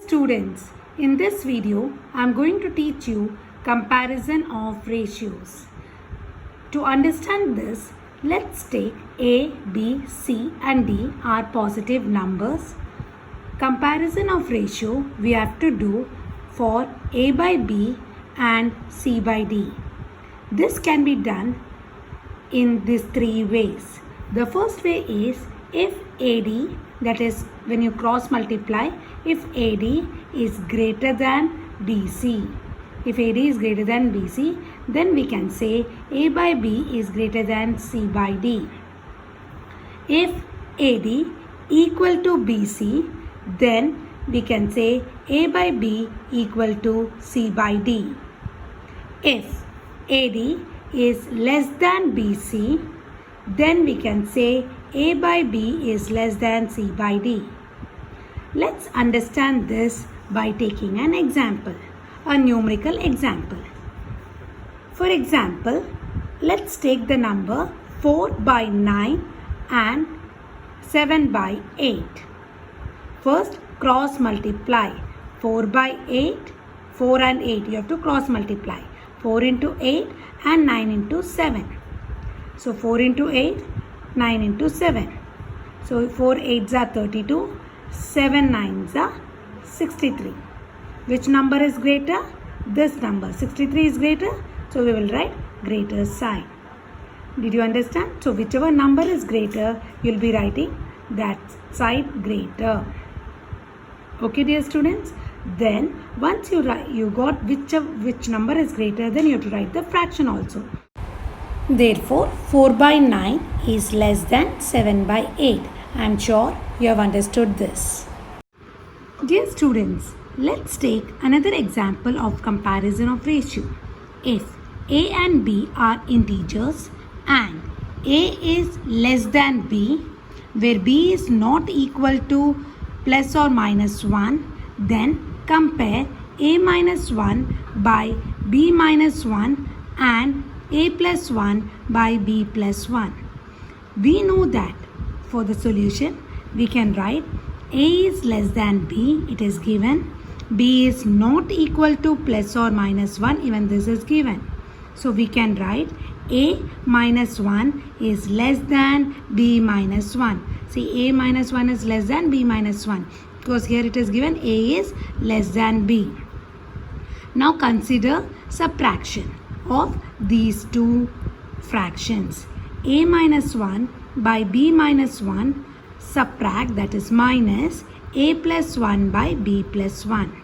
Students, in this video, I am going to teach you comparison of ratios. To understand this, let's take A, B, C and D are positive numbers. Comparison of ratio we have to do for A by B and C by D. This can be done in these three ways. The first way is if AD, that is when you cross multiply, if AD is greater than BC. If AD is greater than BC, then we can say A by B is greater than C by D. If AD equal to BC, then we can say A by B equal to C by D. If AD is less than BC, then we can say A by B is less than C by D. Let's understand this by taking an example, a numerical example. For example, let's take the number 4 by 9 and 7 by 8. First, cross multiply. 4 by 8, 4 and 8, you have to cross multiply. 4 into 8 and 9 into 7. So 4 into 8, 9 into 7. So 4 8s are 32, 7 9s are 63. Which number is greater? This number. 63 is greater. So we will write greater sign. Did you understand? So whichever number is greater, you will be writing that side greater. Okay, dear students. Then once you got which number is greater, then you have to write the fraction also. Therefore, 4 by 9 is less than 7 by 8. I am sure you have understood this. Dear students, let's take another example of comparison of ratio. If A and B are integers and A is less than B, where B is not equal to plus or minus 1, then compare A minus 1 by B minus 1 and A plus 1 by B plus 1. We know that for the solution, we can write A is less than B, it is given. B is not equal to plus or minus 1, even this is given. So we can write A minus 1 is less than B minus 1. See, A minus 1 is less than B minus 1. Because here it is given A is less than B. Now consider subtraction of these two fractions. A minus 1 by B minus 1, subtract, that is minus A plus 1 by B plus 1.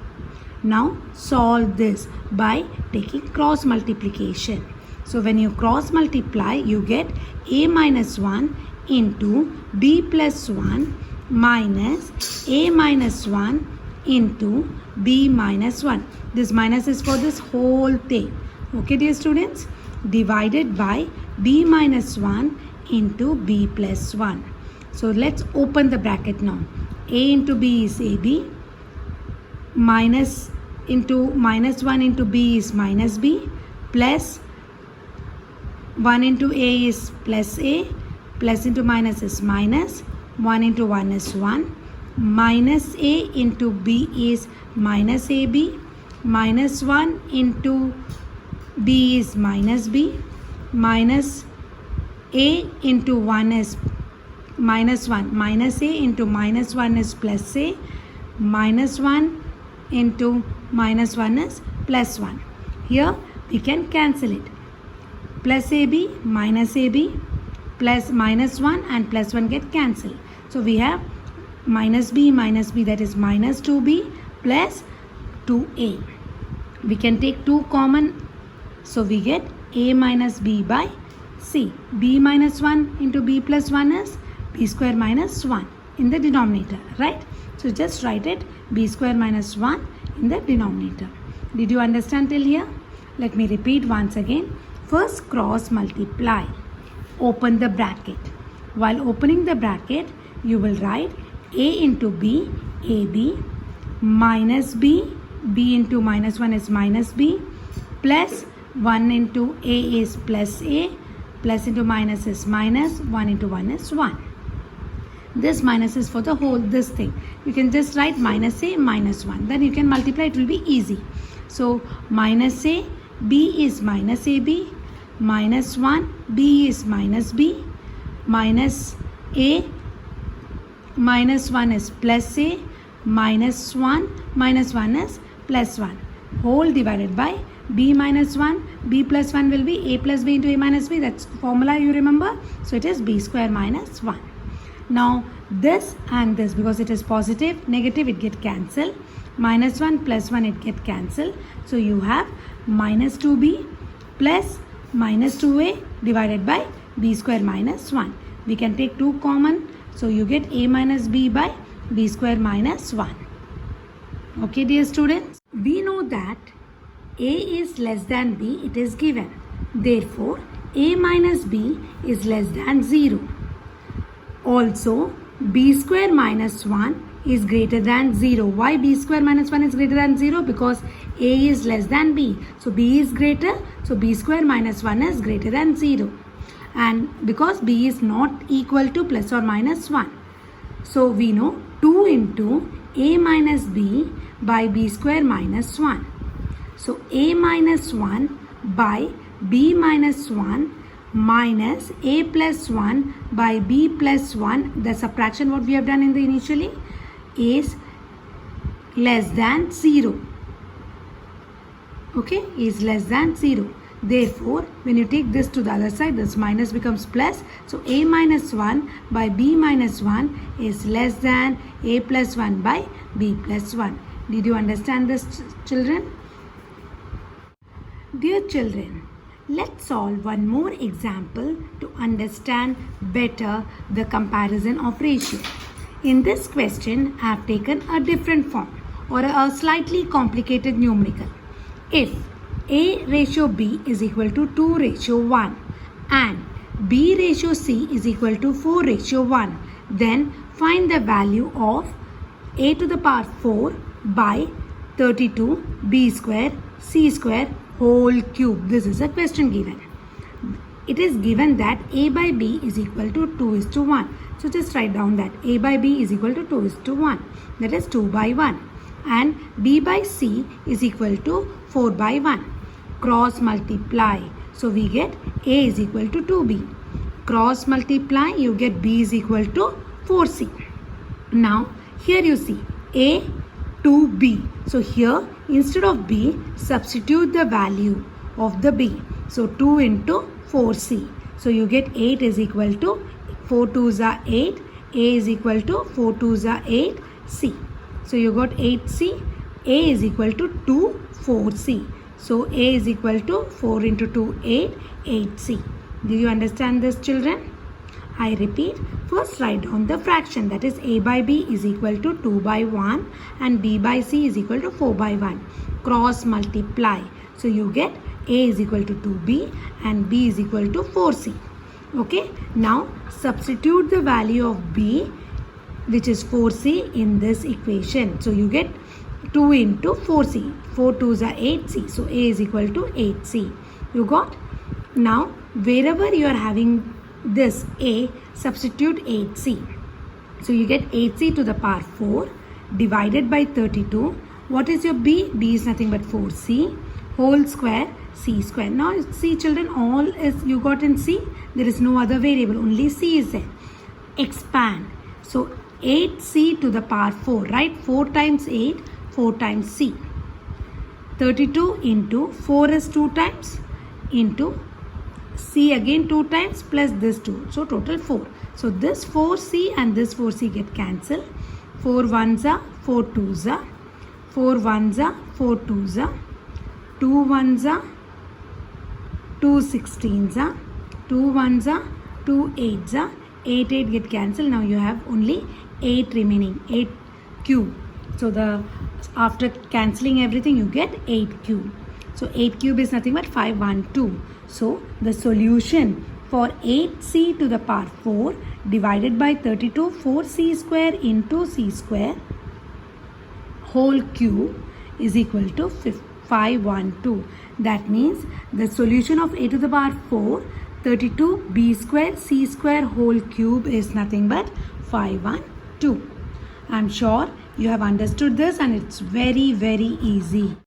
Now solve this by taking cross multiplication. So when you cross multiply, you get A minus 1 into B plus 1 minus A minus 1 into B minus 1. This minus is for this whole thing. Okay, dear students, divided by B minus 1 into B plus 1. So let's open the bracket now. A into B is AB, minus into minus 1 into B is minus B, plus 1 into A is plus A, plus into minus is minus, 1 into 1 is 1, minus A into B is minus AB, minus 1 into B is minus B, minus A into 1 is minus 1, minus A into minus 1 is plus A, minus 1 into minus 1 is plus 1. Here we can cancel it. Plus AB, plus minus 1 and plus 1 get cancelled. So we have minus B, that is minus 2B plus 2A. We can take 2 common. So we get A minus B by C. B minus 1 into B plus 1 is B square minus 1 in the denominator, right? So just write it B square minus 1 in the denominator. Did you understand till here? Let me repeat once again. First cross multiply. Open the bracket. While opening the bracket, you will write A into B, AB, minus B, B into minus 1 is minus B, plus 1 into A is plus A, plus into minus is minus, 1 into 1 is 1. This minus is for the whole, this thing. You can just write minus a minus 1. Then you can multiply, it will be easy. So minus a, b is minus ab, minus 1, b is minus b, minus a, minus 1 is plus a, minus 1 is plus 1. Whole divided by b minus 1, b plus 1 will be a plus b into a minus b. That's formula you remember. So it is b square minus 1. Now this and this, because it is positive, negative, it get cancelled. Minus 1 plus 1, it get cancelled. So you have minus 2b plus minus 2a divided by b square minus 1. We can take 2 common. So you get a minus b by b square minus 1. Okay, dear students. We know that a is less than b, it is given. Therefore, a minus b is less than 0. Also, b square minus 1 is greater than 0. Why b square minus 1 is greater than 0? Because a is less than b. So b is greater. So b square minus 1 is greater than 0. And because b is not equal to plus or minus 1. So we know 2 into a minus b by b square minus 1. So a minus 1 by b minus 1 minus a plus 1 by b plus 1, the subtraction what we have done in the initially, is less than 0. Okay, is less than 0. Therefore, when you take this to the other side, this minus becomes plus. So a minus 1 by b minus 1 is less than a plus 1 by b plus 1. Did you understand this, children? Dear children, let's solve one more example to understand better the comparison of ratio. In this question, I have taken a different form or a slightly complicated numerical. If a ratio b is equal to 2 ratio 1 and b ratio c is equal to 4 ratio 1, then find the value of a to the power 4 by 32 b square c square whole cube. This is a question given. It is given that a by b is equal to 2:1. So just write down that a by b is equal to 2:1. That is 2 by 1. And b by c is equal to 4 by 1. Cross multiply. So we get a is equal to 2b. Cross multiply, you get b is equal to 4c. Now here you see a to b. So here instead of b, substitute the value of the b. So 2 into 4c. So you get 8 is equal to 4 2s are 8. A is equal to 4 2s are 8 c. So you got 8c. A is equal to 2 4c. So a is equal to 4 into 2 8 8c. Do you understand this, children? I repeat, first write down the fraction, that is a by b is equal to 2 by 1 and b by c is equal to 4 by 1. Cross multiply. So you get a is equal to 2b and b is equal to 4c. Okay, now substitute the value of b, which is 4c, in this equation. So you get 2 into 4c. 4 2s are 8c. So a is equal to 8c. You got? Now wherever you are having this a, substitute 8c. So you get 8c to the power 4 divided by 32. What is your b? b is nothing but 4c whole square c square. Now see, children, all is you got in c. There is no other variable, only c is there. Expand. So 8c to the power 4, right? 4 times 8, 4 times c. 32 into 4 is 2 times into c again 2 times plus this 2. So total 4. So this 4c and this 4c get cancelled. 4 1s are 4 2s are 4 1s are 4 2s are 2 1s are 2 16s are 2 1s are 2 8s are 8 8 get cancelled. Now you have only 8 remaining, 8 cube. So the after cancelling everything you get 8 cube. So 8 cube is nothing but 512. So the solution for 8c to the power 4 divided by 32, 4c square into c square whole cube is equal to 512. That means the solution of a to the power 4, 32 b square c square whole cube is nothing but 5, 1, 2. I'm sure you have understood this and it's very, very easy.